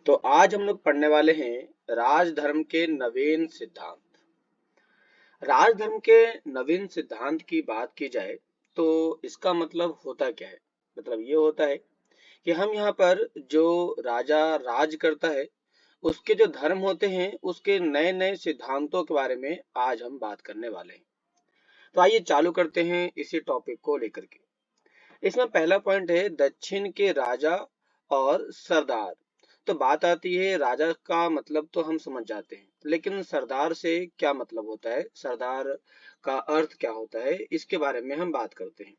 तो आज हम लोग पढ़ने वाले हैं राजधर्म के नवीन सिद्धांत। राजधर्म के नवीन सिद्धांत की बात की जाए तो इसका मतलब होता क्या है। मतलब ये होता है कि हम यहाँ पर जो राजा राज करता है उसके जो धर्म होते हैं उसके नए नए सिद्धांतों के बारे में आज हम बात करने वाले हैं। तो आइए चालू करते हैं इसी टॉपिक को लेकर के। इसमें पहला पॉइंट है दक्षिण के राजा और सरदार। तो बात आती है राजा का मतलब तो हम समझ जाते हैं, लेकिन सरदार से क्या मतलब होता है, सरदार का अर्थ क्या होता है, इसके बारे में हम बात करते हैं।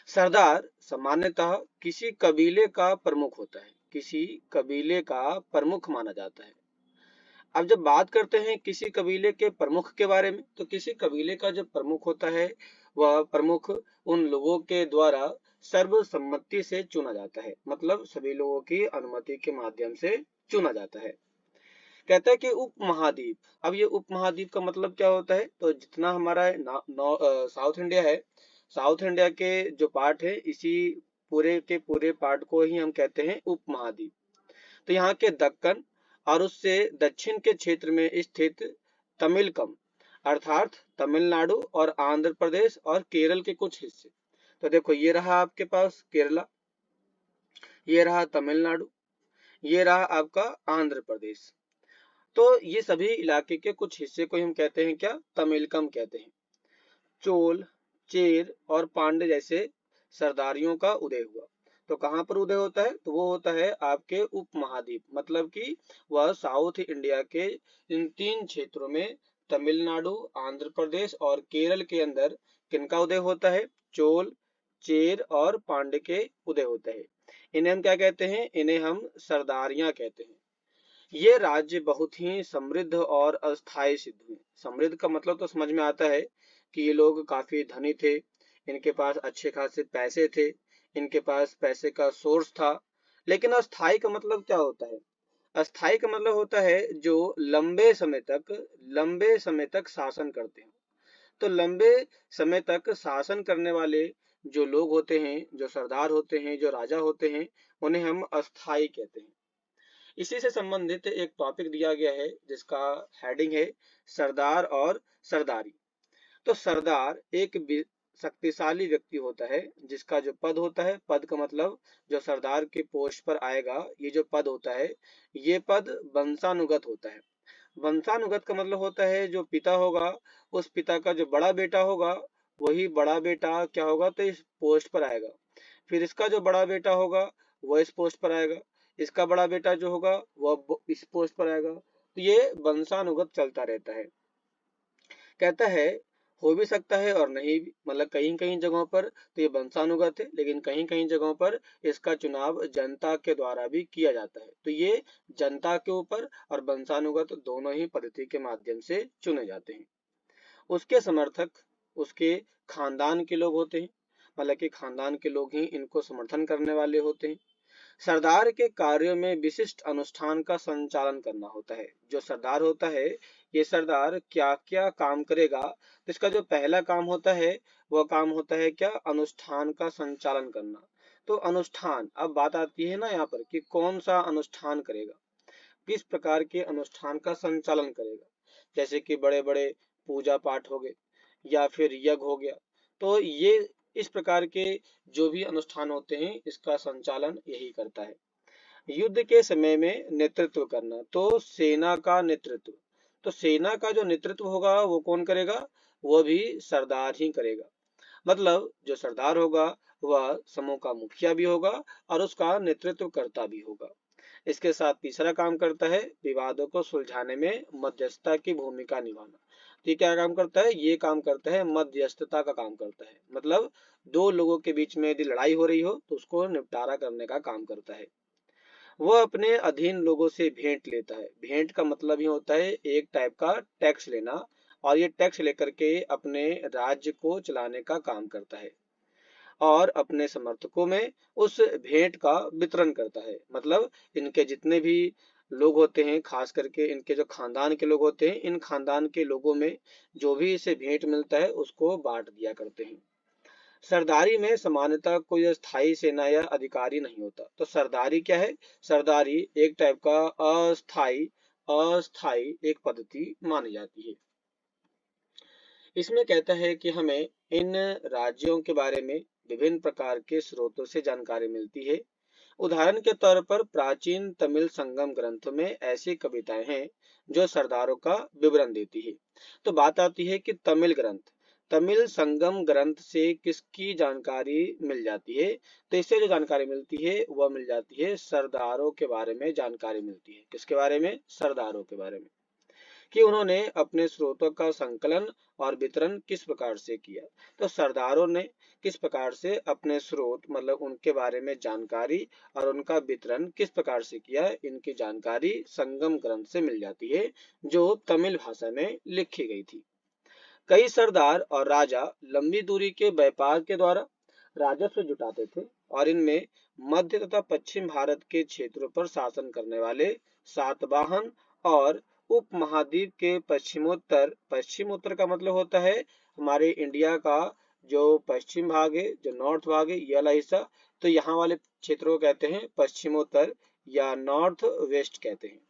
सरदार सामान्यतः किसी कबीले का प्रमुख होता है, किसी कबीले का प्रमुख माना जाता है। अब जब बात करते हैं किसी कबीले के प्रमुख के बारे में, तो किसी कबीले का जो प्रमुख होता है वह प्रमुख उन लोगों के द्वारा सर्वसम्मति से चुना जाता है, मतलब सभी लोगों की अनुमति के माध्यम से चुना जाता है। कहता है कि उप महाद्वीप। अब ये उप महाद्वीप का मतलब क्या होता है, तो जितना हमारा साउथ इंडिया है, साउथ इंडिया के जो पार्ट है इसी पूरे के पूरे पार्ट को ही हम कहते हैं उप महाद्वीप। तो यहाँ के दक्कन और उससे दक्षिण के क्षेत्र में स्थित तमिलकम अर्थात तमिलनाडु और आंध्र प्रदेश और केरल के कुछ हिस्से। तो देखो ये रहा आपके पास केरला, ये रहा तमिलनाडु, ये रहा आपका आंध्र प्रदेश। तो ये सभी इलाके के कुछ हिस्से को हम कहते हैं क्या, तमिलकम कहते हैं। चोल, चेर और पांड्य जैसे सरदारियों का उदय हुआ। तो कहाँ पर उदय होता है, तो वो होता है आपके उपमहाद्वीप, मतलब कि वह साउथ इंडिया के इन तीन क्षेत्रों में तमिलनाडु, आंध्र प्रदेश और केरल के अंदर किनका उदय होता है, चोल, चेर और पांड्य के उदय होते हैं। इन्हें हम क्या कहते हैं, इन्हें हम सरदारियां कहते हैं। ये राज्य बहुत ही समृद्ध और अस्थायी सिद्ध हुए। समृद्ध का मतलब तो समझ में आता है कि ये लोग काफी धनी थे, इनके पास अच्छे खासे पैसे थे, इनके पास पैसे का सोर्स था। लेकिन अस्थायी का मतलब क्या होता है, अस्थायी का मतलब होता है जो लंबे समय तक शासन करते हैं। तो लंबे समय तक शासन करने वाले जो लोग होते हैं, जो सरदार होते हैं, जो राजा होते हैं, उन्हें हम अस्थायी कहते हैं। इसी से संबंधित एक टॉपिक दिया गया है जिसका हेडिंग है सरदार और सरदारी। तो सरदार एक शक्तिशाली व्यक्ति होता है जिसका जो पद होता है, पद का मतलब जो सरदार के पोस्ट पर आएगा, ये जो पद होता है ये पद वंशानुगत होता है। वंशानुगत का मतलब होता है जो पिता होगा, उस पिता का जो बड़ा बेटा होगा वही बड़ा बेटा क्या होगा, तो इस पोस्ट पर आएगा। फिर इसका जो बड़ा बेटा होगा वह इस पोस्ट पर आएगा, इसका बड़ा बेटा जो होगा वह इस पोस्ट पर आएगा। तो ये वंशानुगत चलता रहता है। कहता है हो भी सकता है और नहीं भी, मतलब कहीं कहीं जगहों पर तो ये वंशानुगत है, लेकिन कहीं कहीं जगहों पर इसका चुनाव जनता के द्वारा भी किया जाता है। तो ये जनता के ऊपर और वंशानुगत दोनों ही पद्धति के माध्यम से चुने जाते हैं। उसके समर्थक उसके खानदान के लोग होते हैं, मतलब कि खानदान के लोग ही इनको समर्थन करने वाले होते हैं। सरदार के कार्यों में विशिष्ट अनुष्ठान का संचालन करना होता है। जो सरदार होता है, ये सरदार क्या क्या काम करेगा, तो इसका जो पहला काम होता है वह काम होता है क्या, अनुष्ठान का संचालन करना। तो अनुष्ठान, अब बात आती है ना यहाँ पर कि कौन सा अनुष्ठान करेगा, किस प्रकार के अनुष्ठान का संचालन करेगा। जैसे कि बड़े बड़े पूजा पाठ हो गए या फिर यज्ञ हो गया, तो ये इस प्रकार के जो भी अनुष्ठान होते हैं इसका संचालन यही करता है। युद्ध के समय में नेतृत्व करना, तो सेना का नेतृत्व, तो सेना का जो नेतृत्व होगा वो कौन करेगा, वो भी सरदार ही करेगा। मतलब जो सरदार होगा वह समूह का मुखिया भी होगा और उसका नेतृत्व करता भी होगा। इसके साथ तीसरा काम करता है विवादों को सुलझाने में मध्यस्थता की भूमिका निभाना। तो ये क्या काम करता है, ये काम करता है मध्यस्थता का काम करता है। मतलब दो लोगों के बीच में यदि लड़ाई हो रही हो तो उसको निपटारा करने का काम करता है। वह अपने अधीन लोगों से भेंट लेता है। भेंट का मतलब ही होता है एक टाइप का टैक्स लेना, और ये टैक्स लेकर के अपने राज्य को चलाने का काम करता है और अपने समर्थकों में उस भेंट का वितरण करता है। मतलब इनके जितने भी लोग होते हैं, खास करके इनके जो खानदान के लोग होते हैं, इन खानदान के लोगों में जो भी इसे भेंट मिलता है उसको बांट दिया करते हैं। सरदारी में सामान्यतः कोई स्थायी सेना या अधिकारी नहीं होता। तो सरदारी क्या है? सरदारी एक टाइप का अस्थाई अस्थाई एक पद्धति मानी जाती है। इसमें कहता है कि हमें इन राज्यों के बारे में विभिन्न प्रकार के स्रोतों से जानकारी मिलती है। उदाहरण के तौर पर प्राचीन तमिल संगम ग्रंथ में ऐसी कविताएं हैं जो सरदारों का विवरण देती है। तो बात आती है कि तमिल संगम ग्रंथ से किसकी जानकारी मिल जाती है? तो इससे जो जानकारी मिलती है वह मिल जाती है सरदारों के बारे में जानकारी मिलती है। किसके बारे में? सरदारों के बारे में, कि उन्होंने अपने स्रोतों का संकलन और वितरण किस प्रकार से किया। तो सरदारों ने किस प्रकार से अपने स्रोत मतलब उनके बारे में जानकारी और उनका वितरण किस प्रकार से किया, इनकी जानकारी संगम ग्रंथ से मिल जाती है जो तमिल भाषा में लिखी गई थी। कई सरदार और राजा लंबी दूरी के व्यापार के द्वारा राजस्व जुटाते थे और इनमें मध्य तथा पश्चिम भारत के क्षेत्रों पर शासन करने वाले सातवाहन और उपमहाद्वीप के पश्चिमोत्तर का मतलब होता है हमारे इंडिया का जो पश्चिम भाग है, जो नॉर्थ भाग है, ये वाला हिस्सा, तो यहाँ वाले क्षेत्रों को कहते हैं पश्चिमोत्तर या नॉर्थ वेस्ट कहते हैं।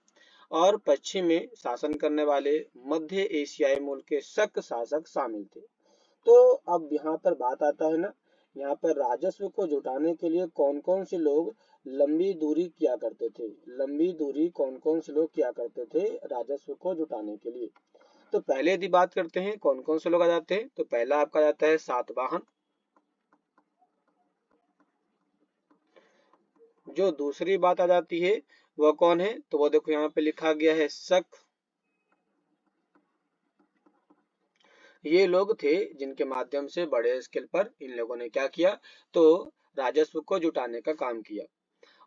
और पश्चिम में शासन करने वाले मध्य एशियाई मूल के शक शासक शामिल थे। तो अब यहाँ पर बात आता है ना, यहाँ पर राजस्व को जुटाने के लिए कौन कौन से लोग लंबी दूरी किया करते थे? लंबी दूरी कौन कौन से लोग किया करते थे राजस्व को जुटाने के लिए? तो पहले यदि बात करते हैं कौन कौन से लोग आ जाते हैं, तो पहला आपका जाता है सातवाहन। जो दूसरी बात आ जाती है वह कौन है? तो वो देखो यहाँ पे लिखा गया है शक। ये लोग थे जिनके माध्यम से बड़े स्केल पर इन लोगों ने क्या किया, तो राजस्व को जुटाने का काम किया।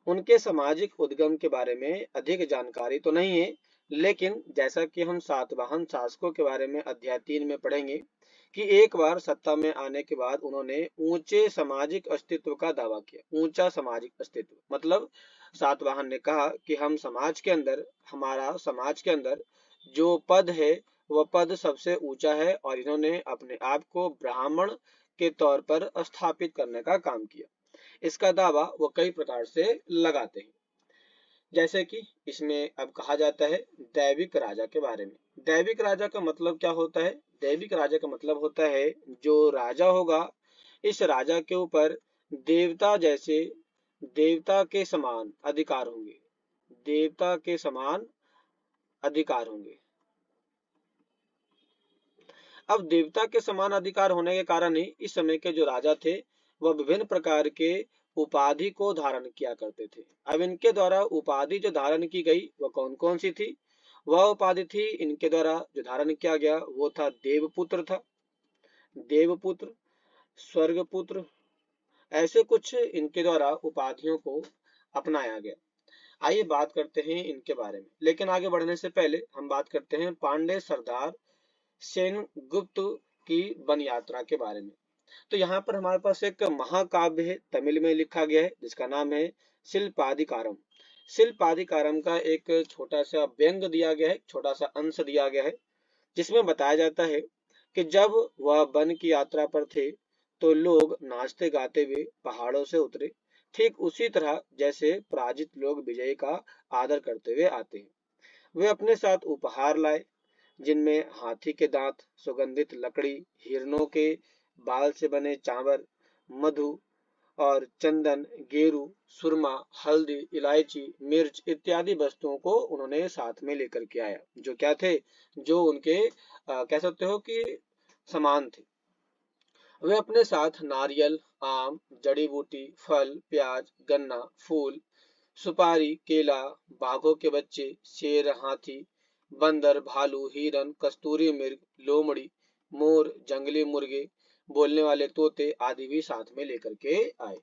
उनके सामाजिक उद्गम के बारे में अधिक जानकारी तो नहीं है, लेकिन जैसा कि हम सातवाहन शासकों के बारे में अध्याय 3 में पढ़ेंगे कि एक बार सत्ता में आने के बाद उन्होंने ऊंचे सामाजिक अस्तित्व का दावा किया। ऊंचा सामाजिक अस्तित्व मतलब सातवाहन ने कहा कि हम हमारा समाज के अंदर जो पद है वह पद सबसे ऊंचा है, और इन्होंने अपने आप को ब्राह्मण के तौर पर स्थापित करने का काम किया। इसका दावा वो कई प्रकार से लगाते हैं, जैसे कि इसमें अब कहा जाता है दैविक राजा के बारे में। दैविक राजा का मतलब क्या होता है? दैविक राजा का मतलब होता है जो राजा होगा, इस राजा के ऊपर देवता जैसे देवता के समान अधिकार होंगे। देवता के समान अधिकार होंगे। अब देवता के समान अधिकार होने के कारण ही इस समय के जो राजा थे वह विभिन्न प्रकार के उपाधि को धारण किया करते थे। अब इनके द्वारा उपाधि जो धारण की गई वह कौन कौन सी थी? वह उपाधि थी इनके द्वारा जो धारण किया गया वो था देवपुत्र था, देवपुत्र, स्वर्गपुत्र, ऐसे कुछ इनके द्वारा उपाधियों को अपनाया गया। आइए बात करते हैं इनके बारे में, लेकिन आगे बढ़ने से पहले हम बात करते हैं पांडे सरदार सेनगुप्त की वन यात्रा के बारे में। तो यहाँ पर हमारे पास एक महाकाव्य है, तमिल में लिखा गया है, जिसका नाम है शिल्पाधिकारम। शिल्पाधिकारम का एक छोटा सा व्यंग दिया गया है, छोटा सा अंश दिया गया है, जिसमें बताया जाता है कि जब वह वन की यात्रा पर थे तो लोग नाचते गाते हुए पहाड़ों से उतरे, ठीक उसी तरह जैसे पराजित लोग विजय का आदर करते हुए आते हैं। वे अपने साथ उपहार लाए, जिनमें हाथी के दांत, सुगंधित लकड़ी, हिरणों के बाल से बने चावल, मधु और चंदन, गेरू, सुरमा, हल्दी, इलायची, मिर्च इत्यादि वस्तुओं को उन्होंने साथ में लेकर के आया, जो क्या थे, जो उनके कह सकते हो कि समान थे। वे अपने साथ नारियल, आम, जड़ी बूटी, फल, प्याज, गन्ना, फूल, सुपारी, केला, बाघों के बच्चे, शेर, हाथी, बंदर, भालू, हिरन, कस्तूरी मृग, लोमड़ी, मोर, जंगली मुर्गे, बोलने वाले तोते आदि भी साथ में लेकर के आए।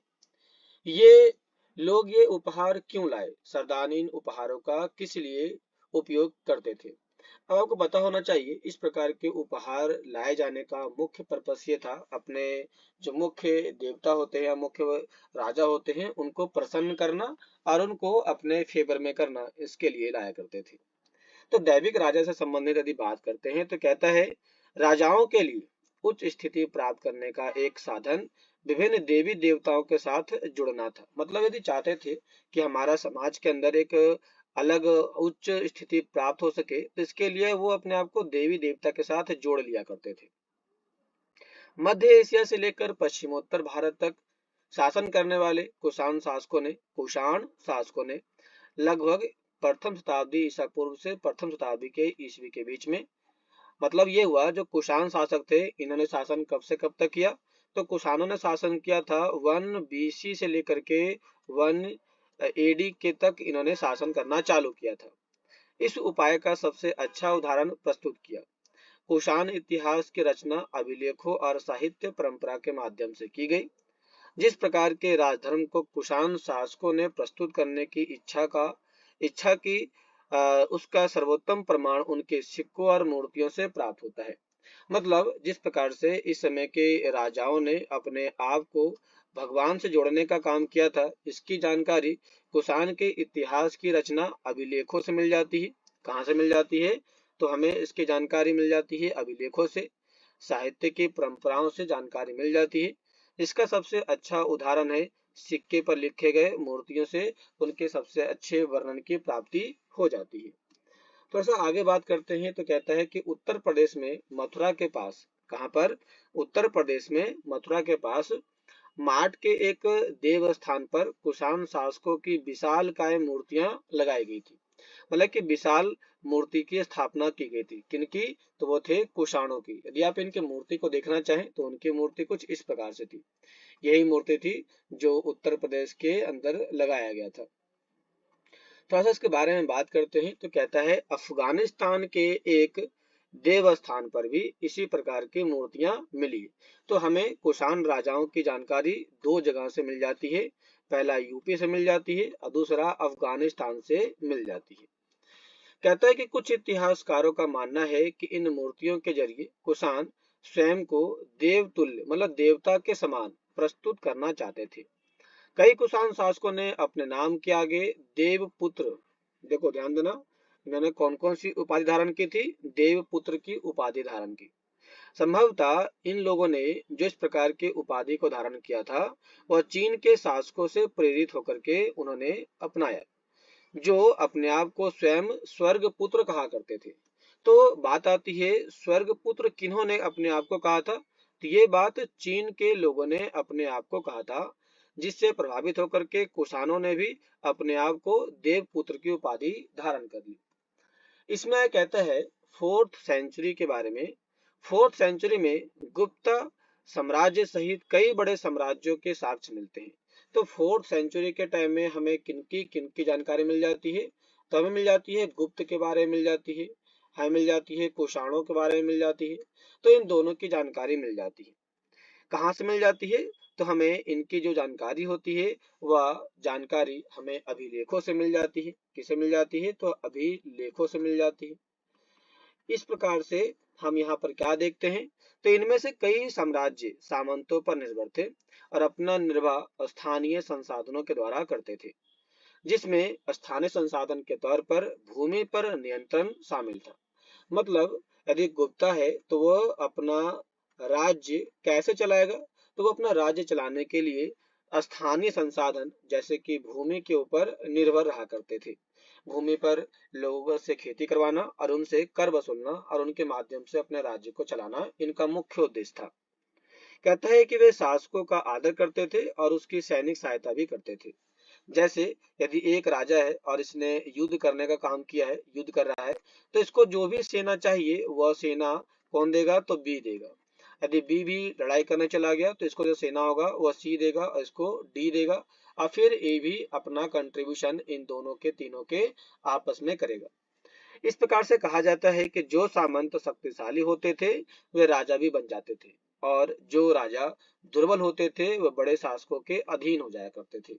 ये लोग ये उपहार क्यों लाए? सरदार इन उपहारों का किस लिए उपयोग करते थे? अब आपको पता होना चाहिए इस प्रकार के उपहार लाए जाने का मुख्य पर्पस ये था, अपने जो मुख्य देवता होते हैं या मुख्य राजा होते हैं उनको प्रसन्न करना और उनको अपने फेवर में करना, इसके लिए लाया करते थे। तो दैविक राजा से संबंधित यदि बात करते हैं तो कहता है राजाओं के लिए उच्च स्थिति प्राप्त करने का एक साधन विभिन्न देवी देवताओं के साथ जुड़ना था। मतलब यदि चाहते थे कि हमारा समाज के अंदर एक अलग उच्च स्थिति प्राप्त हो सके, तो इसके लिए वो अपने आप को देवी देवता के साथ जोड़ लिया करते थे। मध्य एशिया से लेकर पश्चिमोत्तर भारत तक शासन करने वाले कुषाण शासकों ने लगभग प्रथम शताब्दी ईसा पूर्व से प्रथम शताब्दी के ईस्वी के बीच में, मतलब ये हुआ, जो कुषाण शासक थे इन्होंने शासन कब से कब तक किया? तो कुषाणों ने शासन किया था 1 बीसी से लेकर के 1 एडी के तक इन्होंने शासन करना चालू किया था। इस उपाय का सबसे अच्छा उदाहरण प्रस्तुत किया। कुषाण इतिहास की रचना अभिलेखों और साहित्य परंपरा के माध्यम से की गई। जिस प्रकार के राजधर्म को कुषाण शासकों ने प्रस्तुत करने की इच्छा की, उसका सर्वोत्तम प्रमाण उनके सिक्कों और मूर्तियों से प्राप्त होता है। मतलब जिस प्रकार से इस समय के राजाओं ने अपने आप को भगवान से जोड़ने का काम किया था, इसकी जानकारी कुषाण के इतिहास की रचना अभिलेखों से मिल जाती है। कहाँ से मिल जाती है? तो हमें इसकी जानकारी मिल जाती है अभिलेखों से, साहित्य की परंपराओं से जानकारी मिल जाती है। इसका सबसे अच्छा उदाहरण है सिक्के पर लिखे गए मूर्तियों से उनके सबसे अच्छे वर्णन की प्राप्ति हो जाती है। थोड़ा सा आगे बात करते हैं तो कहता है कि उत्तर प्रदेश में मथुरा के पास, कहाँ पर? उत्तर प्रदेश में मथुरा के पास माट के एक देव स्थान पर कुषाण शासकों की विशाल काय मूर्तियां लगाई गई थी। मतलब कि विशाल मूर्ति की स्थापना की गई थी। किनकी? तो वो थे कुषाणों की। यदि आप इनकी मूर्ति को देखना चाहें तो उनकी मूर्ति कुछ इस प्रकार से थी। यही मूर्ति थी जो उत्तर प्रदेश के अंदर लगाया गया था। थोड़ा सा इसके बारे में बात करते हैं तो कहता है अफगानिस्तान के एक देवस्थान पर भी इसी प्रकार की मूर्तियां मिली। तो हमें कुषाण राजाओं की जानकारी दो जगह से मिल जाती है। पहला यूपी से मिल जाती है और दूसरा अफगानिस्तान से मिल जाती है। कहता है कि कुछ इतिहासकारों का मानना है कि इन मूर्तियों के जरिए कुषाण स्वयं को देवतुल्य, मतलब देवता के समान प्रस्तुत करना चाहते थे। कई कुषाण शासकों ने अपने नाम के आगे देवपुत्र, देखो ध्यान देना, इन्होंने कौन कौन सी उपाधि धारण की थी? देवपुत्र की उपाधि धारण की। संभवतः इन लोगों ने जो इस प्रकार की उपाधि को धारण किया था वह चीन के शासकों से प्रेरित होकर के उन्होंने अपनाया, जो अपने आप को स्वयं स्वर्ग पुत्र कहा करते थे। तो बात आती है स्वर्ग पुत्र किन्होंने अपने आप को कहा था? तो ये बात चीन के लोगों ने अपने आप को कहा था, जिससे प्रभावित होकर के कुषाणों ने भी अपने आप को देवपुत्र की उपाधि धारण कर ली। इसमें कहता है 4th सेंचुरी के बारे में। 4th सेंचुरी में गुप्ता साम्राज्य सहित कई बड़े साम्राज्यों के साक्ष्य मिलते हैं। तो 4th सेंचुरी के टाइम में हमें किनकी जानकारी मिल जाती है? तो हमें मिल जाती है गुप्त के बारे में मिल जाती है, हमें मिल जाती है कुषाणों के बारे में मिल जाती है। तो इन दोनों की जानकारी मिल जाती है। कहाँ से मिल जाती है? तो हमें इनकी जो जानकारी होती है वह जानकारी हमें अभिलेखों से मिल जाती है। किसे मिल जाती है? तो अभिलेखों से मिल जाती है। इस प्रकार से हम यहाँ पर क्या देखते हैं? तो इनमें से कई साम्राज्य सामंतों पर निर्भर थे और अपना निर्वाह स्थानीय संसाधनों के द्वारा करते थे, जिसमें स्थानीय संसाधन के तौर पर भूमि पर नियंत्रण शामिल था। मतलब यदि गुप्ता है तो वह अपना राज्य कैसे चलाएगा? तो वो अपना राज्य चलाने के लिए स्थानीय संसाधन जैसे कि भूमि के ऊपर निर्भर रहा करते थे। भूमि पर लोगों से खेती करवाना और उनसे कर वसूलना और उनके माध्यम से अपने राज्य को चलाना इनका मुख्य उद्देश्य था। कहता है कि वे शासकों का आदर करते थे और उसकी सैनिक सहायता भी करते थे। जैसे यदि एक राजा है और इसने युद्ध करने का काम किया है, युद्ध कर रहा है, तो इसको जो भी सेना चाहिए वह सेना कौन देगा? तो बी देगा। यदि बी भी लड़ाई करने चला गया तो इसको जो सेना होगा वह सी देगा और इसको डी देगा, और फिर ए भी अपना कंट्रीब्यूशन इन दोनों के तीनों के आपस में करेगा। इस प्रकार से कहा जाता है कि जो सामंत शक्तिशाली होते थे वे राजा भी बन जाते थे और जो राजा दुर्बल होते थे वह बड़े शासकों के अधीन हो जाया करते थे।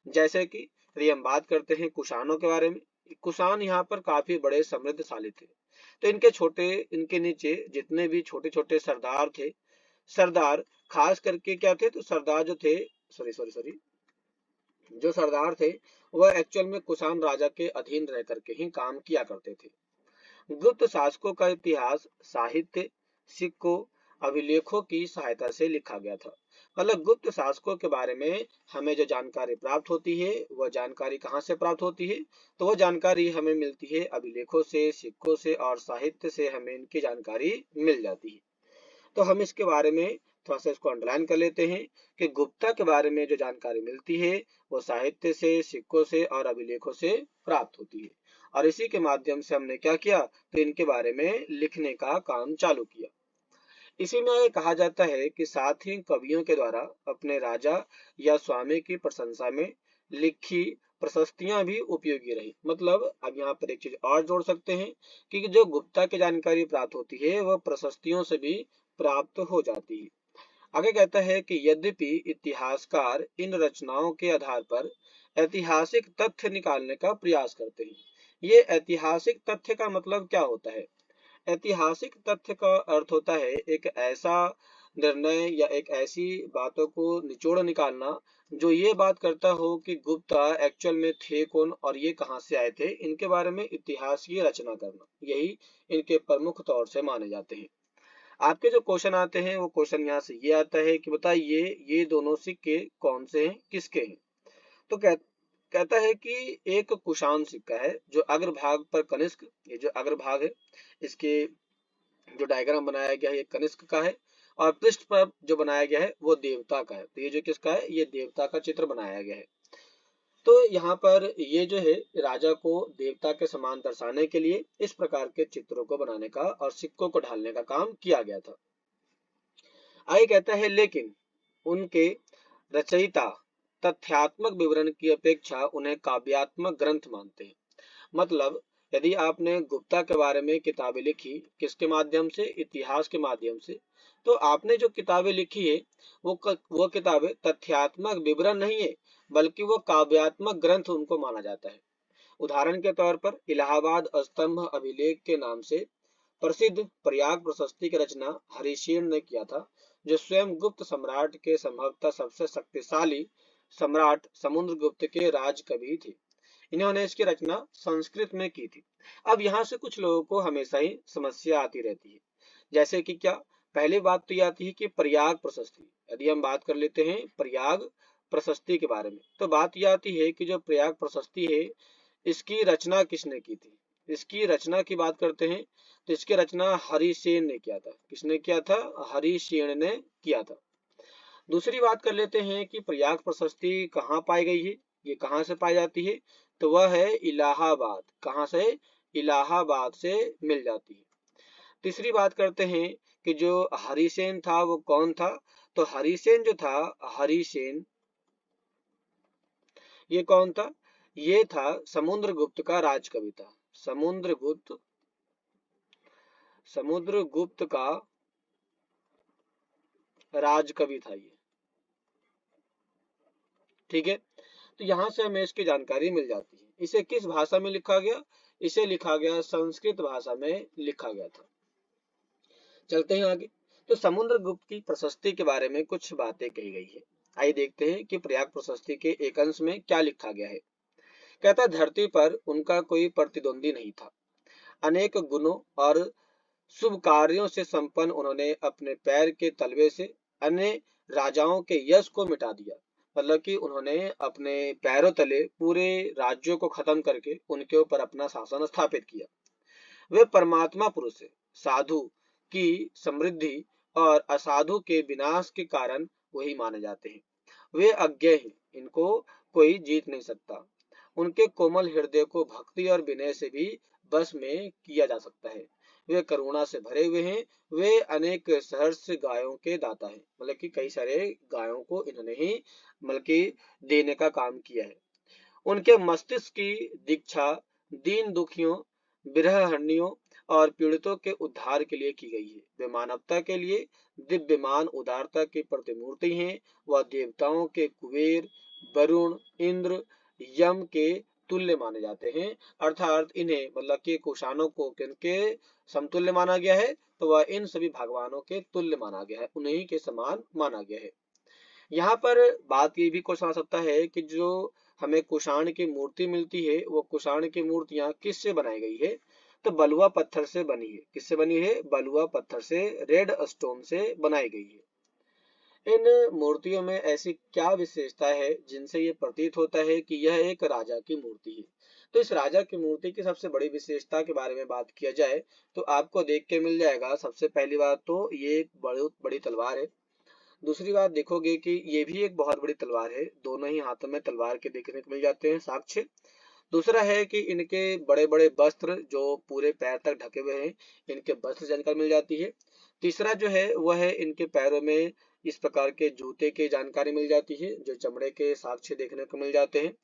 जैसे कि यदि हम बात करते हैं कुषाणों के बारे में, कुषाण यहाँ पर काफी बड़े समृद्धशाली थे। तो इनके नीचे जितने भी छोटे छोटे सरदार थे, सरदार खास करके क्या थे? तो सरदार जो थे, सॉरी सॉरी सॉरी जो सरदार थे वह एक्चुअल में कुषाण राजा के अधीन रह करके ही काम किया करते थे। गुप्त शासकों का इतिहास साहित्य, सिक्कों, अभिलेखों की सहायता से लिखा गया था। मतलब गुप्त शासकों के बारे में हमें जो जानकारी प्राप्त होती है वह जानकारी कहाँ से प्राप्त होती है? तो वह जानकारी हमें मिलती है अभिलेखों से, सिक्कों से और साहित्य से हमें इनकी जानकारी मिल जाती है। तो हम इसके बारे में थोड़ा सा इसको अंडरलाइन कर लेते हैं कि गुप्ता के बारे में जो जानकारी मिलती है वो साहित्य से, सिक्कों से और अभिलेखों से प्राप्त होती है। और इसी के माध्यम से हमने क्या किया, तो इनके बारे में लिखने का काम चालू किया। इसी में ये कहा जाता है कि साथ ही कवियों के द्वारा अपने राजा या स्वामी की प्रशंसा में लिखी प्रशस्तियां भी उपयोगी रही। मतलब अब यहाँ पर एक चीज और जोड़ सकते हैं कि जो गुप्ता की जानकारी प्राप्त होती है वह प्रशस्तियों से भी प्राप्त हो जाती है। आगे कहता है कि यद्यपि इतिहासकार इन रचनाओं के आधार पर ऐतिहासिक तथ्य निकालने का प्रयास करते हैं। ये ऐतिहासिक तथ्य का मतलब क्या होता है? ऐतिहासिक तथ्य का अर्थ होता है एक ऐसा निर्णय या एक ऐसी बातों को निचोड़ निकालना जो ये बात करता हो कि गुप्ता एक्चुअल में थे कौन और ये कहाँ से आए थे, इनके बारे में इतिहास की रचना करना, यही इनके प्रमुख तौर से माने जाते हैं। आपके जो क्वेश्चन आते हैं वो क्वेश्चन यहाँ से ये आता है कि बताइए ये दोनों सिक्के कौन से हैं, किसके हैं? तो कहता है कि एक कुषाण सिक्का है जो अग्रभाग पर कनिष्क, ये जो अग्रभाग है इसके जो डायग्राम बनाया गया है ये कनिष्क का है, और पृष्ठ पर जो बनाया गया है वो देवता का है। तो ये जो किसका है, ये देवता का चित्र बनाया गया है। तो यहाँ पर ये जो है राजा को देवता के समान दर्शाने के लिए इस प्रकार के चित्रों को बनाने का और सिक्कों को ढालने का काम किया गया था। आगे कहता है लेकिन उनके रचयिता तथ्यात्मक विवरण की अपेक्षा उन्हें काव्यात्मक ग्रंथ मानते हैं। मतलब यदि आपने गुप्ता के बारे में किताबें लिखी, किसके माध्यम से, इतिहास के माध्यम से, तो आपने जो किताबें लिखी है वो किताबें तथ्यात्मक विवरण नहीं है बल्कि वो काव्यात्मक ग्रंथ उनको माना जाता है। उदाहरण के तौर पर इलाहाबाद स्तंभ अभिलेख के नाम से प्रसिद्ध प्रयाग प्रशस्ति की रचना हरिसेन ने किया था, जो स्वयं गुप्त सम्राट के संभवतः सबसे शक्तिशाली सम्राट समुद्रगुप्त के राज कवि थे। इन्होंने इसकी रचना संस्कृत में की थी। अब यहाँ से कुछ लोगों को हमेशा ही समस्या आती रहती है, जैसे कि क्या, पहली बात तो ये आती है कि प्रयाग प्रशस्ति। यदि हम बात कर लेते हैं प्रयाग प्रशस्ति के बारे में, तो बात यह आती है कि जो प्रयाग प्रशस्ति है इसकी रचना किसने की थी। इसकी रचना की बात करते हैं तो इसकी रचना हरिसेन ने किया था। किसने किया था? हरिसेन ने किया था। दूसरी बात कर लेते हैं कि प्रयाग प्रशस्ति कहाँ पाई गई है, ये कहाँ से पाई जाती है, तो वह है इलाहाबाद। कहाँ से? इलाहाबाद से मिल जाती है। तीसरी बात करते हैं कि जो हरिसेन था वो कौन था, तो हरिसेन जो था, हरिसेन ये कौन था? ये था समुद्रगुप्त का राजकवि था। समुद्रगुप्त समुद्रगुप्त का राजकवि था ये। ठीक है, तो यहाँ से हमें इसकी जानकारी मिल जाती है। इसे किस भाषा में लिखा गया? इसे लिखा गया संस्कृत भाषा में लिखा गया था। चलते हैं आगे। तो समुद्रगुप्त की प्रशस्ति के बारे में कुछ बातें कही गई है। आइए देखते हैं कि प्रयाग प्रशस्ति के एक अंश में क्या लिखा गया है। कहता धरती पर उनका कोई प्रतिद्वंदी नहीं था। अनेक गुणों और शुभ कार्यों से संपन्न उन्होंने अपने पैर के तलवे से अन्य राजाओं के यश को मिटा दिया। मतलब कि उन्होंने अपने पैरों तले पूरे राज्यों को खत्म करके उनके ऊपर अपना शासन स्थापित किया। वे परमात्मा पुरुष है, साधु की समृद्धि और असाधु के विनाश के कारण वही माने जाते हैं। वे अज्ञ हैं, इनको कोई जीत नहीं सकता। उनके कोमल हृदय को भक्ति और विनय से भी बस में किया जा सकता है। वे करुणा से भरे हुए हैं। वे अनेक सहर्ष गायों के दाता हैं। मतलब कि कई सारे गायों को इन्होंने ही मतलब कि देने का काम किया है। उनके मस्तिष्क की दीक्षा दीन दुखियों, विरहणियों और पीड़ितों के उद्धार के लिए की गई है। वे मानवता के लिए दिव्यमान उदारता की प्रतिमूर्ति हैं। वह देवताओं के कुबेर, वरुण, इंद्र, यम के तुल्य माने जाते हैं। अर्थात इन्हें मतलब कि कुषाणों को किनके समतुल्य माना गया है, तो वह इन सभी भगवानों के तुल्य माना गया है, उन्हीं के समान माना गया है। यहाँ पर बात ये भी क्वेश्चन आ सकता है कि जो हमें कुषाण की मूर्ति मिलती है वो कुषाण की मूर्तियां किससे बनाई गई है, तो बलुआ पत्थर से बनी है। किससे बनी है? बलुआ पत्थर से, रेड स्टोन से बनाई गई है। इन मूर्तियों में ऐसी क्या विशेषता है जिनसे ये प्रतीत होता है कि यह एक राजा की मूर्ति है। तो इस राजा की मूर्ति की सबसे बड़ी विशेषता के बारे में बात किया जाए तो आपको देख के मिल जाएगा। सबसे पहली बात तो ये एक बहुत बड़ी तलवार है। दूसरी बात देखोगे कि ये भी एक बहुत बड़ी तलवार है, दोनों ही हाथों में तलवार के देखने को मिल जाते हैं साक्ष्य। दूसरा है कि इनके बड़े बड़े वस्त्र जो पूरे पैर तक ढके हुए हैं, इनके वस्त्र जानकारी मिल जाती है। तीसरा जो है वह है इनके पैरों में इस प्रकार के जूते की जानकारी मिल जाती है जो चमड़े के साक्ष्य देखने को मिल जाते हैं।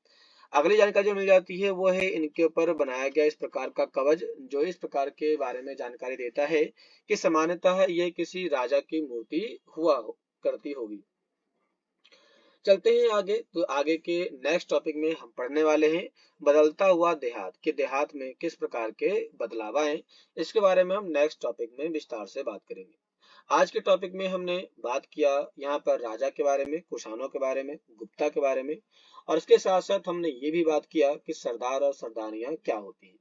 अगली जानकारी जो मिल जाती है वो है इनके ऊपर बनाया गया इस प्रकार का कवच, जो इस प्रकार के बारे में जानकारी देता है कि सामान्यतः ये किसी राजा की मूर्ति करती होगी। चलते हैं आगे, तो आगे के नेक्स्ट टॉपिक में हम पढ़ने वाले हैं बदलता हुआ देहात, कि देहात में किस प्रकार के बदलाव आए। इसके बारे में हम नेक्स्ट टॉपिक में विस्तार से बात करेंगे। आज के टॉपिक में हमने बात किया यहाँ पर राजा के बारे में, कुषाणों के बारे में, गुप्ता के बारे में, और इसके साथ साथ हमने ये भी बात किया कि सरदार और सरदारियां क्या होती हैं।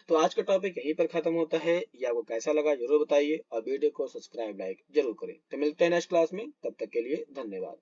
तो आज का टॉपिक यहीं पर खत्म होता है। ये आपको कैसा लगा जरूर बताइए और वीडियो को सब्सक्राइब लाइक जरूर करें। तो मिलते हैं नेक्स्ट क्लास में, तब तक के लिए धन्यवाद।